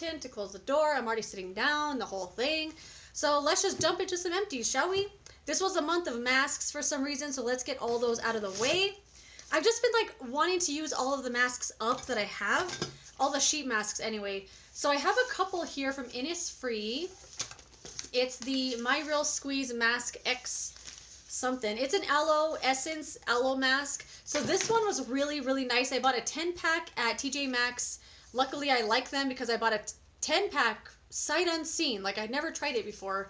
button to close the door. I'm already sitting down, the whole thing. So let's just jump into some empties, shall we? This was a month of masks for some reason, so let's get all those out of the way. I've just been like wanting to use all of the masks up that I have. All the sheet masks anyway. So I have a couple here from Innisfree. It's the My Real Squeeze Mask X something. It's an aloe essence aloe mask. So this one was really, really nice. I bought a 10-pack at TJ Maxx. Luckily, I like them because I bought a 10-pack sight unseen. Like, I'd never tried it before.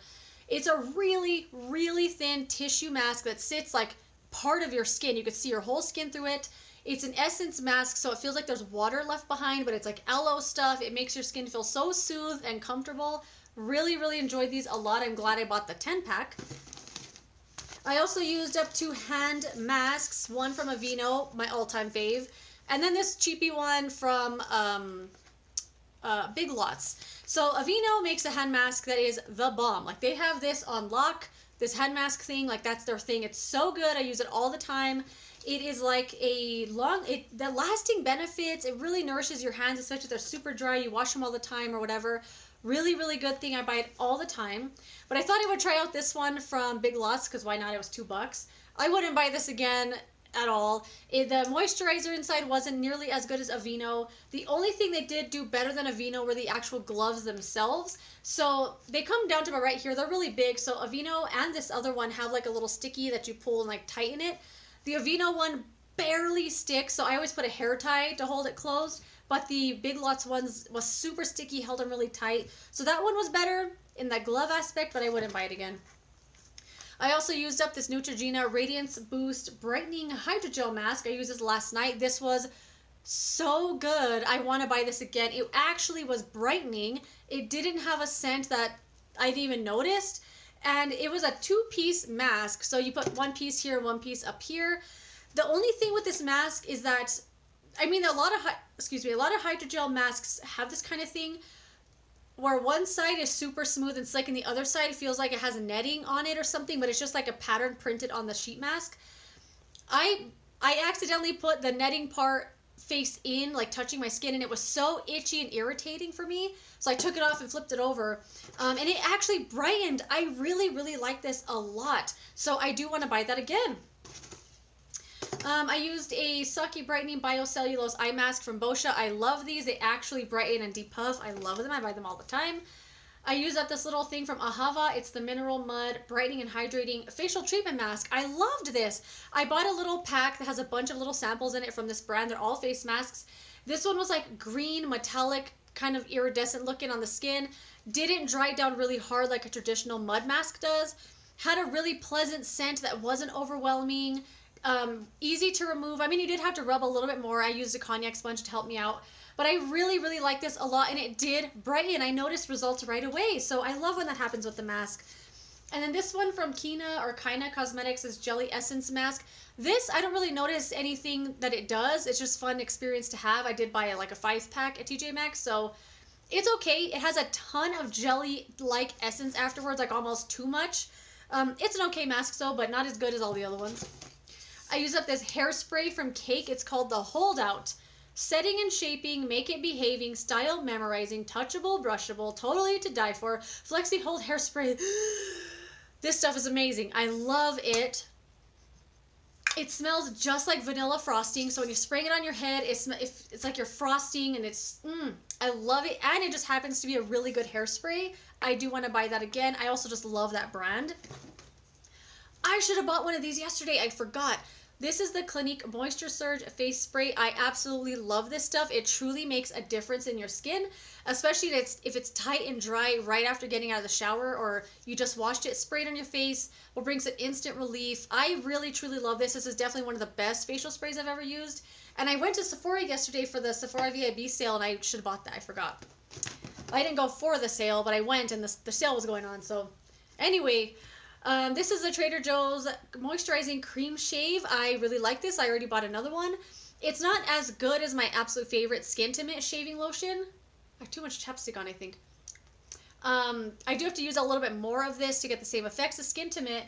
It's a really, really thin tissue mask that sits like part of your skin. You could see your whole skin through it. It's an essence mask, so it feels like there's water left behind, but it's like aloe stuff. It makes your skin feel so soothed and comfortable. Really, really enjoyed these a lot. I'm glad I bought the 10-pack. I also used up 2 hand masks, one from Aveeno, my all-time fave, and then this cheapy one from Big Lots. So Aveeno makes a hand mask that is the bomb. Like, they have this on lock, this hand mask thing, like that's their thing. It's so good. I use it all the time. It is like the lasting benefits. It really nourishes your hands, especially if they're super dry. You wash them all the time or whatever. Really, really good thing. I buy it all the time. But I thought I would try out this one from Big Lots because why not? It was $2. I wouldn't buy this again at all. The moisturizer inside wasn't nearly as good as Aveeno. The only thing they did do better than Aveeno were the actual gloves themselves. So they come down to about right here. They're really big. So Aveeno and this other one have like a little sticky that you pull and like tighten it. The Aveeno one barely sticks, so I always put a hair tie to hold it closed. But the Big Lots ones was super sticky, held them really tight. So that one was better in that glove aspect, but I wouldn't buy it again. I also used up this Neutrogena Radiance Boost Brightening Hydrogel Mask. I used this last night. This was so good. I want to buy this again. It actually was brightening. It didn't have a scent that I'd even noticed. And it was a 2-piece mask. So you put 1 piece here, 1 piece up here. The only thing with this mask is that, I mean, a lot of hydrogel masks have this kind of thing where one side is super smooth and slick and the other side feels like it has netting on it or something, but it's just like a pattern printed on the sheet mask. I accidentally put the netting part face in, like touching my skin, and it was so itchy and irritating for me. So I took it off and flipped it over. And it actually brightened. I really, really like this a lot. So I do want to buy that again. I used a Saki Brightening Biocellulose Eye Mask from Boscia. I love these. They actually brighten and depuff. I love them. I buy them all the time. I used up this little thing from Ahava. It's the Mineral Mud Brightening and Hydrating Facial Treatment Mask. I loved this. I bought a little pack that has a bunch of little samples in it from this brand. They're all face masks. This one was like green, metallic, kind of iridescent looking on the skin. Didn't dry down really hard like a traditional mud mask does. Had a really pleasant scent that wasn't overwhelming. Easy to remove. I mean, you did have to rub a little bit more. I used a cognac sponge to help me out. But I really, really like this a lot, and it did brighten. I noticed results right away. So I love when that happens with the mask. And then this one from Kina Cosmetics is Jelly Essence Mask. This, I don't really notice anything that it does. It's just fun experience to have. I did buy like a 5-pack at TJ Maxx, so it's okay. It has a ton of jelly-like essence afterwards, like almost too much. It's an okay mask though, but not as good as all the other ones. I use up this hairspray from Cake. It's called the Holdout. Setting and shaping, make it behaving, style memorizing, touchable, brushable, totally to die for. Flexi Hold Hairspray. This stuff is amazing. I love it. It smells just like vanilla frosting. So when you're spraying it on your head, it's like you're frosting, and it's, I love it. And it just happens to be a really good hairspray. I do want to buy that again. I also just love that brand. I should have bought one of these yesterday. I forgot. This is the Clinique Moisture Surge Face Spray. I absolutely love this stuff. It truly makes a difference in your skin, especially if it's tight and dry right after getting out of the shower, or you just washed it, sprayed on your face, will bring some instant relief. I really, truly love this. This is definitely one of the best facial sprays I've ever used. And I went to Sephora yesterday for the Sephora VIB sale, and I should have bought that. I forgot. I didn't go for the sale, but I went, and the sale was going on. So anyway, this is the Trader Joe's Moisturizing Cream Shave. I really like this. I already bought another one. It's not as good as my absolute favorite Skintimate shaving lotion. I have too much chapstick on, I think. I do have to use a little bit more of this to get the same effects as Skintimate.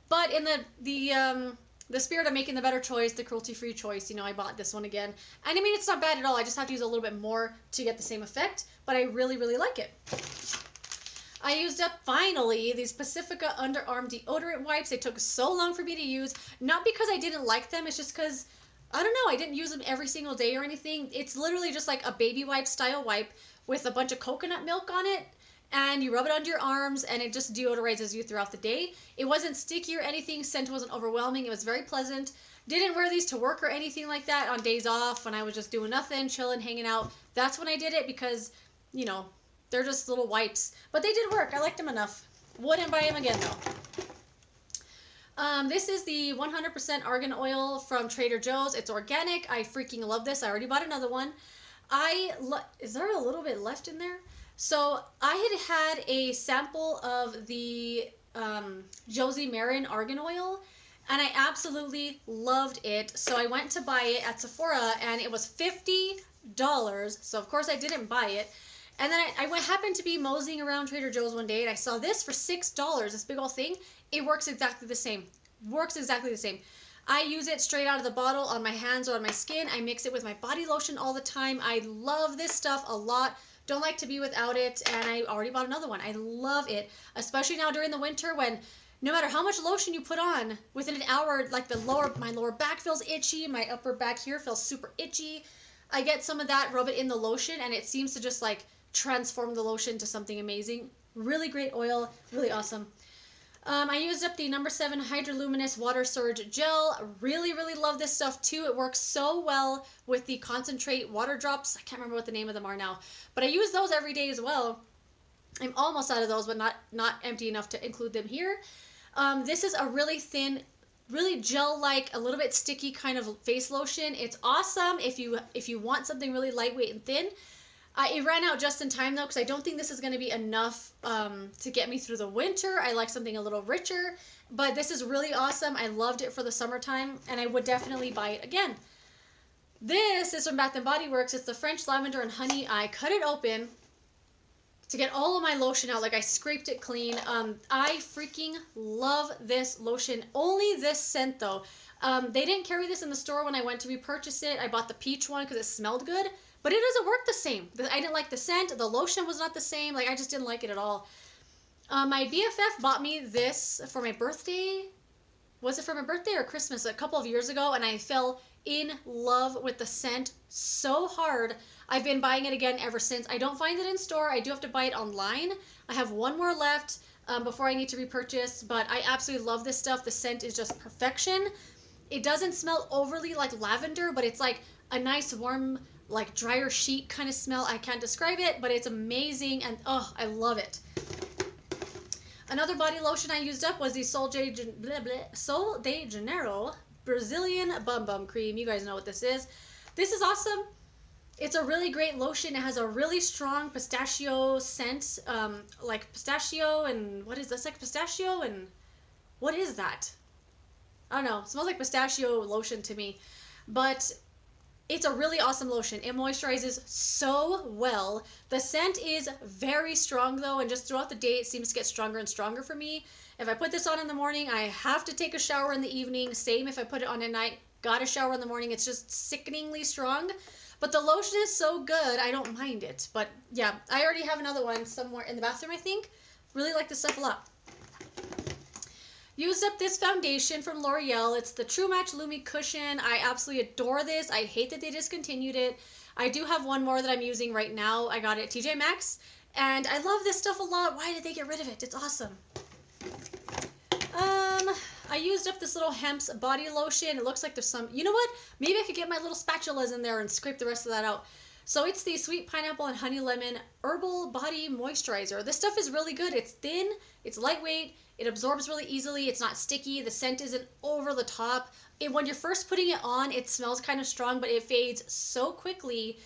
But in the the spirit of making the better choice, the cruelty-free choice, you know, I bought this one again. And I mean, it's not bad at all. I just have to use a little bit more to get the same effect, but I really, really like it. I used up, finally, these Pacifica Underarm deodorant wipes. They took so long for me to use. Not because I didn't like them, it's just because, I don't know, I didn't use them every single day or anything. It's literally just like a baby wipe style wipe with a bunch of coconut milk on it. And you rub it under your arms and it just deodorizes you throughout the day. It wasn't sticky or anything. Scent wasn't overwhelming. It was very pleasant. Didn't wear these to work or anything like that on days off when I was just doing nothing, chilling, hanging out. That's when I did it because, you know, they're just little wipes. But they did work. I liked them enough. Wouldn't buy them again though. This is the 100% Argan Oil from Trader Joe's. It's organic. I freaking love this. I already bought another one. Is there a little bit left in there? So I had a sample of the Josie Marin Argan Oil, and I absolutely loved it. So I went to buy it at Sephora, and it was $50. So of course I didn't buy it. And then I happened to be moseying around Trader Joe's one day, and I saw this for $6, this big old thing. It works exactly the same. Works exactly the same. I use it straight out of the bottle on my hands or on my skin. I mix it with my body lotion all the time. I love this stuff a lot. Don't like to be without it, and I already bought another one. I love it, especially now during the winter when no matter how much lotion you put on, within an hour, like my lower back feels itchy, my upper back here feels super itchy. I get some of that, rub it in the lotion, and it seems to just like transform the lotion to something amazing. Really great oil, really awesome. I used up the number 7 Hydra Luminous Water Surge Gel. Really, really love this stuff too. It works so well with the concentrate water drops. I can't remember what the name of them are now, but I use those every day as well. I'm almost out of those, but not empty enough to include them here. This is a really thin, really gel-like, a little bit sticky kind of face lotion. It's awesome if you want something really lightweight and thin. It ran out just in time though, because I don't think this is going to be enough to get me through the winter. I like something a little richer, but this is really awesome. I loved it for the summertime, and I would definitely buy it again. This is from Bath & Body Works. It's the French Lavender and Honey. I cut it open to get all of my lotion out. Like, I scraped it clean. I freaking love this lotion. Only this scent though. They didn't carry this in the store when I went to repurchase it. I bought the peach one because it smelled good. But it doesn't work the same. I didn't like the scent. The lotion was not the same. Like, I just didn't like it at all. My BFF bought me this for my birthday. Was it for my birthday or Christmas? A couple of years ago. And I fell in love with the scent so hard. I've been buying it again ever since. I don't find it in store. I do have to buy it online. I have one more left before I need to repurchase. But I absolutely love this stuff. The scent is just perfection. It doesn't smell overly like lavender, but it's like a nice warm, like dryer sheet kind of smell. I can't describe it, but it's amazing, and oh, I love it. Another body lotion I used up was the Sol de Janeiro Brazilian Bum Bum Cream. You guys know what this is. This is awesome. It's a really great lotion. It has a really strong pistachio scent, like pistachio and what is this? Like pistachio and what is that? I don't know. It smells like pistachio lotion to me, but it's a really awesome lotion. It moisturizes so well. The scent is very strong though, and just throughout the day it seems to get stronger and stronger for me. If I put this on in the morning, I have to take a shower in the evening. Same if I put it on at night. Got a shower in the morning. It's just sickeningly strong. But the lotion is so good, I don't mind it. But yeah, I already have another one somewhere in the bathroom, I think. Really like this stuff a lot. Used up this foundation from L'Oreal. It's the True Match Lumi Cushion. I absolutely adore this. I hate that they discontinued it. I do have one more that I'm using right now. I got it at TJ Maxx. And I love this stuff a lot. Why did they get rid of it? It's awesome. I used up this little hempz body lotion. It looks like there's some... You know what? Maybe I could get my little spatulas in there and scrape the rest of that out. So it's the Sweet Pineapple and Honey Lemon Herbal Body Moisturizer. This stuff is really good. It's thin. It's lightweight. It absorbs really easily. It's not sticky. The scent isn't over the top. When you're first putting it on, it smells kind of strong, but it fades so quickly.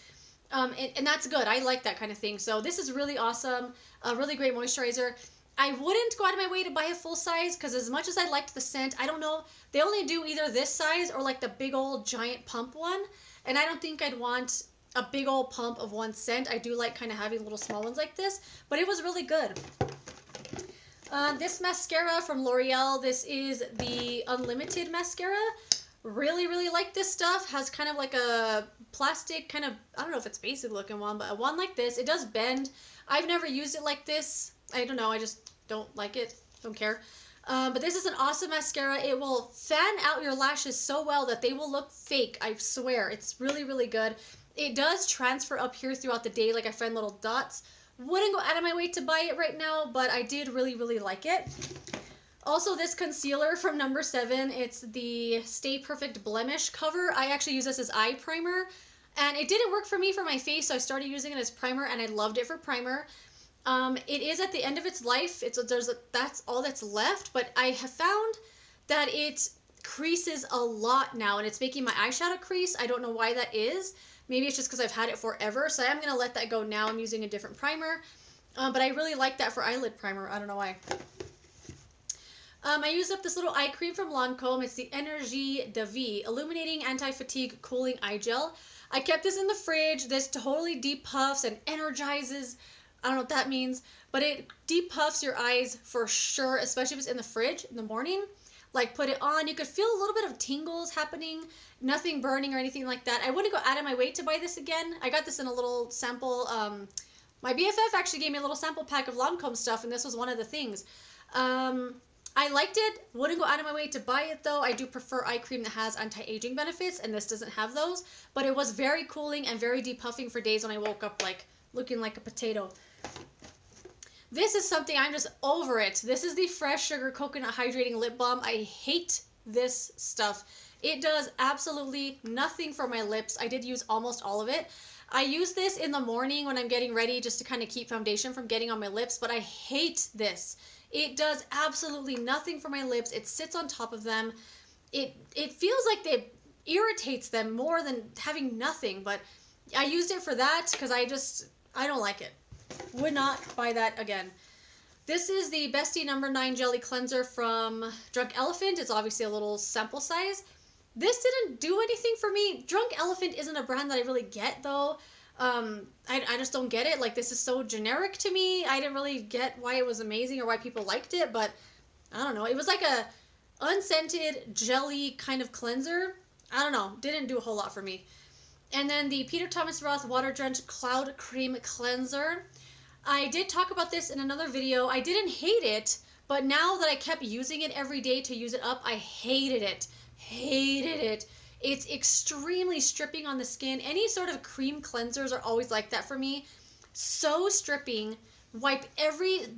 And that's good. I like that kind of thing. So this is really awesome. A really great moisturizer. I wouldn't go out of my way to buy a full size because as much as I liked the scent, I don't know. They only do either this size or like the big old giant pump one. And I don't think I'd want a big old pump of one scent. I do like kind of having little small ones like this. But it was really good. This mascara from L'Oreal, this is the Unlimited Mascara. Really, really like this stuff. Has kind of like a plastic kind of, I don't know if it's basic looking one, but a one like this. It does bend. I've never used it like this. I don't know. I just don't like it. Don't care. But this is an awesome mascara. It will fan out your lashes so well that they will look fake. I swear. It's really, really good. It does transfer up here throughout the day. Like I find little dots. Wouldn't go out of my way to buy it right now, but I did really, really like it. Also, this concealer from number 7, it's the Stay Perfect Blemish cover. I actually use this as eye primer, and it didn't work for me for my face, so I started using it as primer, and I loved it for primer. It is at the end of its life. That's all that's left, but I have found that it creases a lot now, and it's making my eyeshadow crease. I don't know why that is. Maybe it's just because I've had it forever, so I'm going to let that go now. I'm using a different primer, but I really like that for eyelid primer. I don't know why. I used up this little eye cream from Lancome. It's the Energie de Vie Illuminating Anti-Fatigue Cooling Eye Gel. I kept this in the fridge. This totally depuffs and energizes. I don't know what that means, but it depuffs your eyes for sure, especially if it's in the fridge in the morning. Like, put it on. You could feel a little bit of tingles happening. Nothing burning or anything like that. I wouldn't go out of my way to buy this again. I got this in a little sample. My BFF actually gave me a little sample pack of Lancome stuff, and this was one of the things. I liked it. Wouldn't go out of my way to buy it, though. I do prefer eye cream that has anti-aging benefits, and this doesn't have those. But it was very cooling and very depuffing for days when I woke up, like, looking like a potato. This is something I'm just over it. This is the Fresh Sugar Coconut Hydrating Lip Balm. I hate this stuff. It does absolutely nothing for my lips. I did use almost all of it. I use this in the morning when I'm getting ready just to kind of keep foundation from getting on my lips, but I hate this. It does absolutely nothing for my lips. It sits on top of them. It feels like it irritates them more than having nothing, but I used it for that because I don't like it. Would not buy that again. This is the Bestie number 9 Jelly Cleanser from Drunk Elephant. It's obviously a little sample size. This didn't do anything for me. Drunk Elephant isn't a brand that I really get, though. I just don't get it. Like, this is so generic to me. I didn't really get why it was amazing or why people liked it, but I don't know. It was like a unscented jelly kind of cleanser. I don't know. Didn't do a whole lot for me. And then the Peter Thomas Roth Water Drench Cloud Cream Cleanser. I did talk about this in another video. I didn't hate it, but now that I kept using it every day to use it up, I hated it. Hated it. It's extremely stripping on the skin. Any sort of cream cleansers are always like that for me. So stripping. Wipe every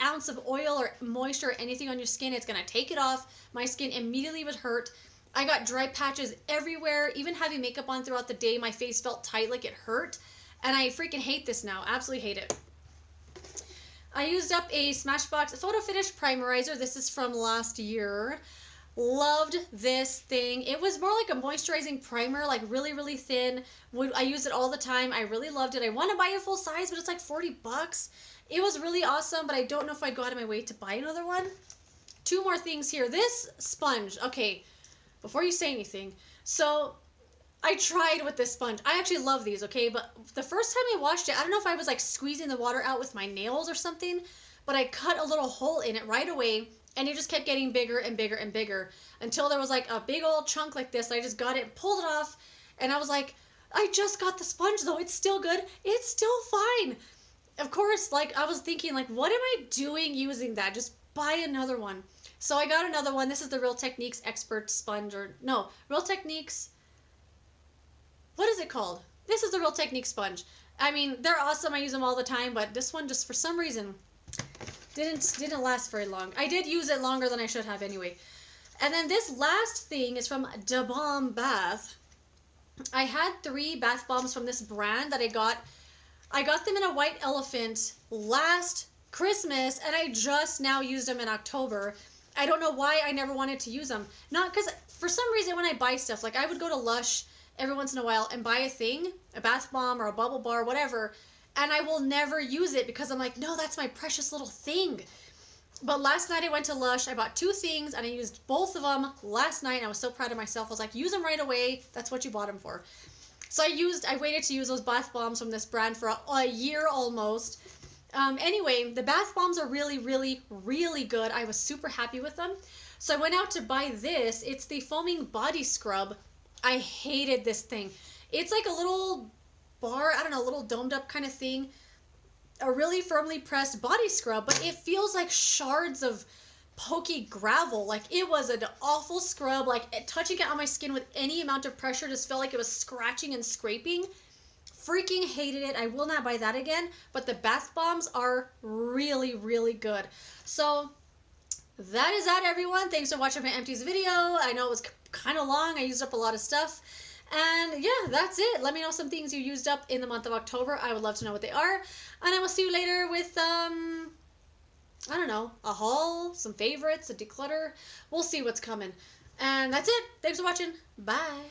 ounce of oil or moisture or anything on your skin. It's going to take it off. My skin immediately would hurt. I got dry patches everywhere. Even having makeup on throughout the day, my face felt tight, like it hurt. And I freaking hate this now. Absolutely hate it. I used up a Smashbox Photo Finish Primerizer. This is from last year. Loved this thing. It was more like a moisturizing primer, like really, really thin. I use it all the time. I really loved it. I want to buy a full size, but it's like $40. It was really awesome, but I don't know if I'd go out of my way to buy another one. 2 more things here. This sponge. Okay, before you say anything. So I tried with this sponge. I actually love these, okay? But the first time I washed it, I don't know if I was like squeezing the water out with my nails or something, but I cut a little hole in it right away, and it just kept getting bigger and bigger and bigger until there was like a big old chunk like this. I just got it, pulled it off, and I was like, I just got the sponge though. It's still good. It's still fine. Of course, like I was thinking, like, what am I doing using that? Just buy another one. So I got another one. This is the Real Techniques Expert Sponge, or no, Real Techniques. What is it called? This is the Real Technique sponge. I mean, they're awesome. I use them all the time, but this one just for some reason didn't last very long. I did use it longer than I should have anyway. And then this last thing is from Da Bomb Bath. I had 3 bath bombs from this brand that I got. I got them in a white elephant last Christmas, and I just now used them in October. I don't know why I never wanted to use them. Not because, for some reason, when I buy stuff, like I would go to Lush every once in a while and buy a thing, a bath bomb or a bubble bar, whatever, and I will never use it because I'm like, no, that's my precious little thing. But last night I went to Lush, I bought 2 things, and I used both of them last night, and I was so proud of myself. I was like, use them right away. That's what you bought them for. So I waited to use those bath bombs from this brand for a year almost, Anyway, the bath bombs are really, really, really good. I was super happy with them. So I went out to buy this. It's the foaming body scrub. I hated this thing. It's like a little bar, I don't know, a little domed up kind of thing. A really firmly pressed body scrub, but it feels like shards of pokey gravel. Like, it was an awful scrub. Like, touching it on my skin with any amount of pressure just felt like it was scratching and scraping. Freaking hated it. I will not buy that again. But the bath bombs are really, really good. So that is that, everyone. Thanks for watching my empties video. I know it was kind of long. I used up a lot of stuff. And yeah, that's it. Let me know some things you used up in the month of October. I would love to know what they are. And I will see you later with, I don't know, a haul, some favorites, a declutter. We'll see what's coming. And that's it. Thanks for watching. Bye.